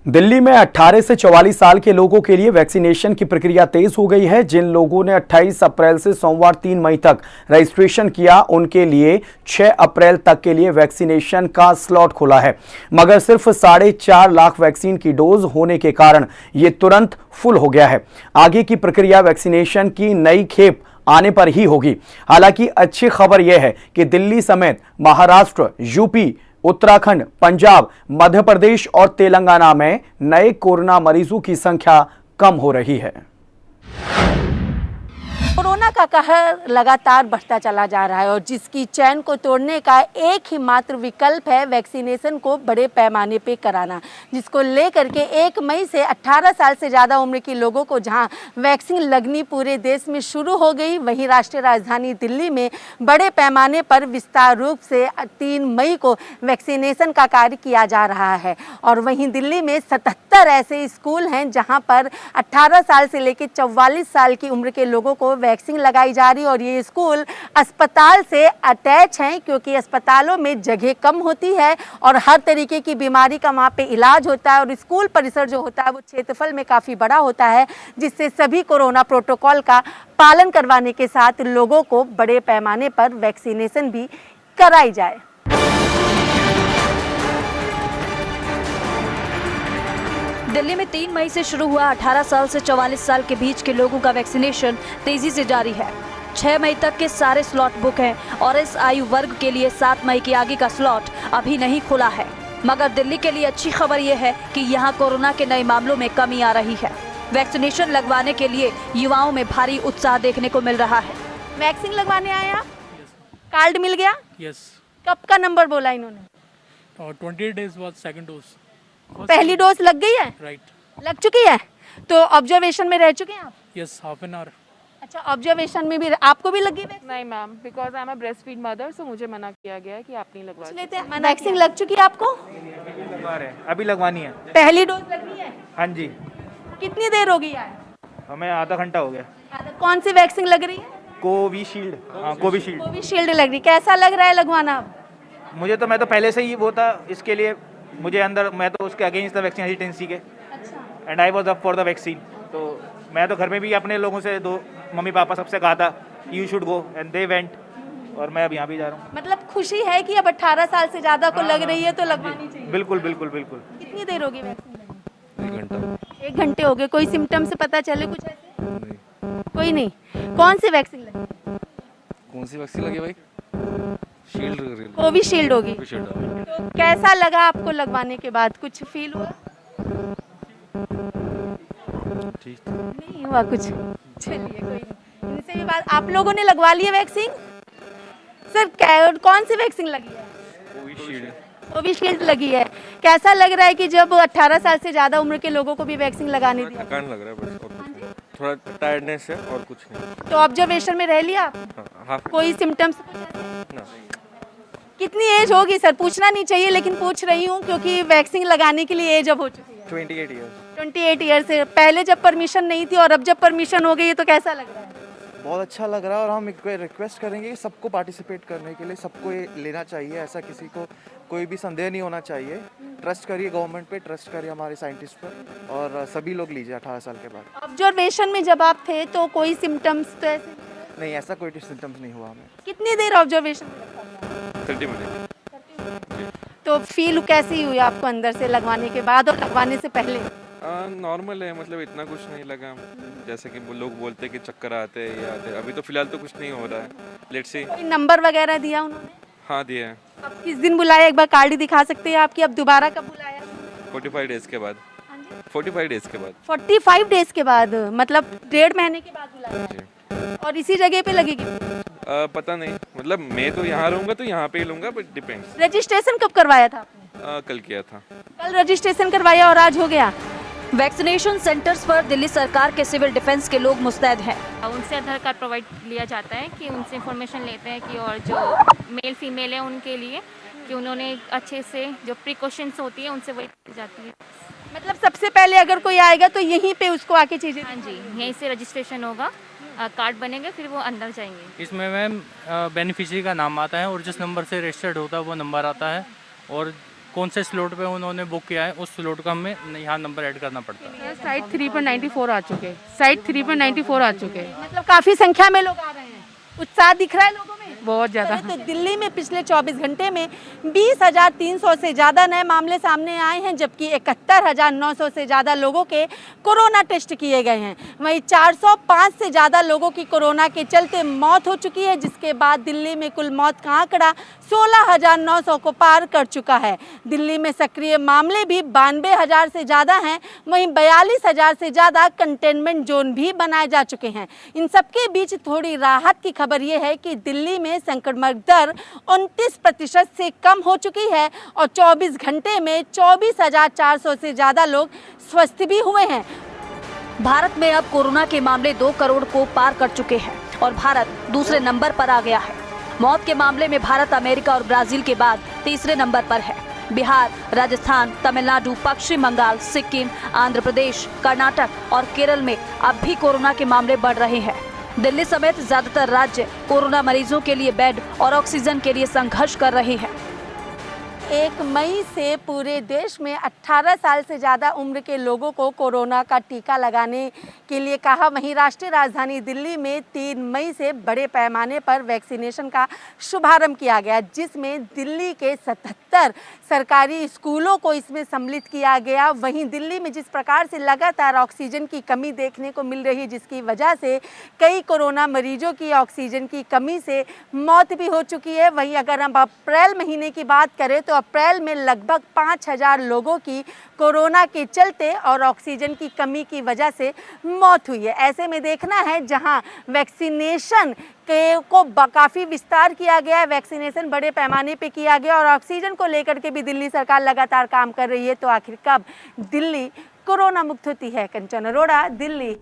दिल्ली में 18 से 44 साल के लोगों के लिए वैक्सीनेशन की प्रक्रिया तेज हो गई है। जिन लोगों ने 28 अप्रैल से सोमवार 3 मई तक रजिस्ट्रेशन किया, उनके लिए 6 अप्रैल तक के लिए वैक्सीनेशन का स्लॉट खुला है, मगर सिर्फ 4.5 लाख वैक्सीन की डोज होने के कारण यह तुरंत फुल हो गया है। आगे की प्रक्रिया वैक्सीनेशन की नई खेप आने पर ही होगी। हालांकि अच्छी खबर यह है कि दिल्ली समेत महाराष्ट्र, यूपी, उत्तराखंड, पंजाब, मध्य प्रदेश और तेलंगाना में नए कोरोना मरीजों की संख्या कम हो रही है। कोरोना का कहर लगातार बढ़ता चला जा रहा है और जिसकी चैन को तोड़ने का एक ही मात्र विकल्प है वैक्सीनेशन को बड़े पैमाने पे कराना, जिसको लेकर के 1 मई से 18 साल से ज़्यादा उम्र के लोगों को जहां वैक्सीन लगनी पूरे देश में शुरू हो गई, वहीं राष्ट्रीय राजधानी दिल्ली में बड़े पैमाने पर विस्तार रूप से 3 मई को वैक्सीनेशन का कार्य किया जा रहा है। और वहीं दिल्ली में 77 ऐसे स्कूल हैं जहाँ पर 18 साल से लेकर 44 साल की उम्र के लोगों को वैक्सीन लगाई जा रही है। और ये स्कूल अस्पताल से अटैच हैं, क्योंकि अस्पतालों में जगह कम होती है और हर तरीके की बीमारी का वहाँ पे इलाज होता है। और स्कूल परिसर जो होता है वो क्षेत्रफल में काफ़ी बड़ा होता है, जिससे सभी कोरोना प्रोटोकॉल का पालन करवाने के साथ लोगों को बड़े पैमाने पर वैक्सीनेशन भी कराई जाए। दिल्ली में 3 मई से शुरू हुआ 18 साल से 44 साल के बीच के लोगों का वैक्सीनेशन तेजी से जारी है। 6 मई तक के सारे स्लॉट बुक हैं और इस आयु वर्ग के लिए 7 मई के आगे का स्लॉट अभी नहीं खुला है। मगर दिल्ली के लिए अच्छी खबर यह है कि यहाँ कोरोना के नए मामलों में कमी आ रही है। वैक्सीनेशन लगवाने के लिए युवाओं में भारी उत्साह देखने को मिल रहा है। वैक्सीन लगवाने आए आप? कार्ड मिल गया? यस। कब का नंबर बोला इन्होंने? 28 days बाद सेकंड डोज। पहली डोज लग गई है? राइट। लग चुकी है? तो ऑब्जर्वेशन में रह चुके हैं आप? Yes, half an hour. अच्छा, ऑब्जर्वेशन में भी आपको भी लगी वैक्सीन? नहीं ma'am, because I am a breast feed mother, so मुझे मना किया गया है कि आप नहीं लगवा लेते हैं। वैक्सीन लग चुकी है आपको? अभी लगवानी है। पहली डोज लगनी है? हाँ जी। कितनी देर हो गई है? हमें आधा घंटा हो गया। कौन सी वैक्सीन लग रही है? कोविशील्ड। हाँ, कोविशील्ड। कोविशील्ड लग रही। कैसा लग रहा है लगवाना अब? मैं तो पहले से ही वो था, इसके लिए मैं तो उसके अगेंस्ट था वैक्सीन हेजिटेंसी के। अच्छा। And I was up for the vaccine. तो मैं तो घर में भी अपने लोगों से, 2 मम्मी पापा सबसे कहा था you should go, and they went. और मैं अब यहाँ भी जा रहा हूँ। मतलब खुशी है कि अब 18 साल से ज्यादा को लग रही है तो लगवानी चाहिए। बिल्कुल बिल्कुल बिल्कुल। कितनी देर होगी वैक्सीन लगी? 1 घंटा। 1 घंटे हो गए। कोई सिम्टम से पता चले कुछ ऐसे? नहीं। कोई नहीं। कौन सी वैक्सीन लगी? कौन सी वैक्सीन लगी भाई? शील्ड। कोविशील्ड होगी। कोविशील्ड। तो कैसा लगा आपको लगवाने के बाद? कुछ फील हुआ? ठीक नहीं हुआ कुछ? चलिए कोई नहीं। इनसे भी बात। आप लोगों ने लगवा ली है वैक्सीन? सर कौन सी वैक्सीन लगी है? कोविशील्ड। कोविशील्ड लगी है। कैसा लग रहा है कि जब 18 साल से ज्यादा उम्र के लोगों को भी वैक्सीन लगाने दी? थकान लग रहा है बस, और कुछ नहीं। थोड़ा टायर्डनेस है और कुछ नहीं। तो ऑब्जर्वेशन में रह लिया आपने? हाँ। कोई सिम्टम्स? ना। कितनी एज होगी सर? पूछना नहीं चाहिए लेकिन पूछ रही हूँ, क्योंकि वैक्सीन लगाने के लिए एज अब हो चुकी है। 28 ईयर्स। 28 ईयर्स से पहले जब परमिशन नहीं थी और अब जब परमिशन हो गई है तो कैसा लग रहा है? बहुत अच्छा लग रहा है और हम रिक्वेस्ट करेंगे कि सबको पार्टिसिपेट करने के लिए, सबको ये लेना चाहिए। ऐसा किसी को कोई भी संदेह नहीं होना चाहिए। ट्रस्ट करिए गवर्नमेंट पे, ट्रस्ट करिए हमारे साइंटिस्ट पर, और सभी लोग लीजिए 18 साल के बाद। ऑब्जर्वेशन में जब आप थे तो कोई सिम्टम्स तो ऐसे? नहीं, ऐसा कोई सिम्टम्स नहीं हुआ हमें। कितनी देर ऑब्जर्वेशन में रखा? 30 मिनट। तो फील कैसी हुई आपको अंदर से लगवाने के बाद और लगवाने से पहले? नॉर्मल है, मतलब इतना कुछ नहीं लगा। जैसे कि लोग बोलते हैं कि चक्कर आते हैं या आते हैं, अभी तो फिलहाल तो कुछ नहीं हो रहा है। Let's see. कोई नंबर वगैरह दिया उन्होंने? हाँ, दिया है। अब किस दिन बुलाया? एक बार कार्ड ही दिखा सकते हैं आपकी? अब दोबारा कब बुलाया? 45 डेज के बाद। 45 डेज के बाद। 45 डेज के बाद, मतलब 1.5 महीने के बाद बुलाया। जी। और इसी जगह पे लगेगी? पता नहीं, मतलब मैं तो यहाँ रहूँगा तो यहाँ पे ही लूँगा, बट डिपेंड्स। रजिस्ट्रेशन कब करवाया था आपने? कल किया था। कल रजिस्ट्रेशन करवाया और आज हो गया? वैक्सीनेशन सेंटर्स पर दिल्ली सरकार के सिविल डिफेंस के लोग मुस्तैद हैं। उनसे आधार कार्ड प्रोवाइड लिया जाता है कि उनसे इंफॉर्मेशन लेते हैं कि और जो मेल फीमेल है उनके लिए कि उन्होंने अच्छे से जो प्रिकॉशंस होती है उनसे वही की जाती है। मतलब सबसे पहले अगर कोई आएगा तो यहीं पे उसको आके चीजें? हाँ जी, यहीं से रजिस्ट्रेशन होगा, कार्ड बनेंगे, फिर वो अंदर जाएंगे। इसमें मैम बेनिफिशियरी का नाम आता है और जिस नंबर से रजिस्टर्ड होता है वो नंबर आता है, और कौन से स्लॉट पे उन्होंने बुक किया है, उस स्लॉट का हमें यहाँ नंबर ऐड करना पड़ता है। साइट 3 पर 94 आ चुके, साइट 3 पर 94 आ चुके, मतलब काफी संख्या में लोग आ रहे हैं, उत्साह दिख रहा है लोगों में बहुत ज़्यादा। तो दिल्ली में पिछले 24 घंटे में 20,300 से ज़्यादा नए मामले सामने आए हैं, जबकि 71,900 से ज़्यादा लोगों के कोरोना टेस्ट किए गए हैं। वहीं 405 से ज़्यादा लोगों की कोरोना के चलते मौत हो चुकी है, जिसके बाद दिल्ली में कुल मौत का आंकड़ा 16,900 को पार कर चुका है। दिल्ली में सक्रिय मामले भी 92,000 से ज़्यादा हैं, वहीं 42,000 से ज़्यादा कंटेनमेंट जोन भी बनाए जा चुके हैं। इन सबके बीच थोड़ी राहत की खबर ये है कि दिल्ली में संक्रमण दर 29% से कम हो चुकी है और 24 घंटे में 24,400 से ज़्यादा लोग स्वस्थ भी हुए हैं। भारत में अब कोरोना के मामले 2 करोड़ को पार कर चुके हैं और भारत दूसरे नंबर पर आ गया है। मौत के मामले में भारत अमेरिका और ब्राजील के बाद तीसरे नंबर पर है। बिहार, राजस्थान, तमिलनाडु, पश्चिम बंगाल, सिक्किम, आंध्र प्रदेश, कर्नाटक और केरल में अब भी कोरोना के मामले बढ़ रहे हैं। दिल्ली समेत ज्यादातर राज्य कोरोना मरीजों के लिए बेड और ऑक्सीजन के लिए संघर्ष कर रहे हैं। 1 मई से पूरे देश में 18 साल से ज़्यादा उम्र के लोगों को कोरोना का टीका लगाने के लिए कहा। वहीं राष्ट्रीय राजधानी दिल्ली में 3 मई से बड़े पैमाने पर वैक्सीनेशन का शुभारंभ किया गया, जिसमें दिल्ली के 77 सरकारी स्कूलों को इसमें सम्मिलित किया गया। वहीं दिल्ली में जिस प्रकार से लगातार ऑक्सीजन की कमी देखने को मिल रही है, जिसकी वजह से कई कोरोना मरीजों की ऑक्सीजन की कमी से मौत भी हो चुकी है। वहीं अगर हम अप्रैल महीने की बात करें तो अप्रैल में लगभग 5,000 लोगों की कोरोना के चलते और ऑक्सीजन की कमी की वजह से मौत हुई है। ऐसे में देखना है जहां वैक्सीनेशन को काफ़ी विस्तार किया गया है, वैक्सीनेशन बड़े पैमाने पे किया गया और ऑक्सीजन को लेकर के भी दिल्ली सरकार लगातार काम कर रही है, तो आखिर कब दिल्ली कोरोना मुक्त होती है। कंचन अरोड़ा, दिल्ली।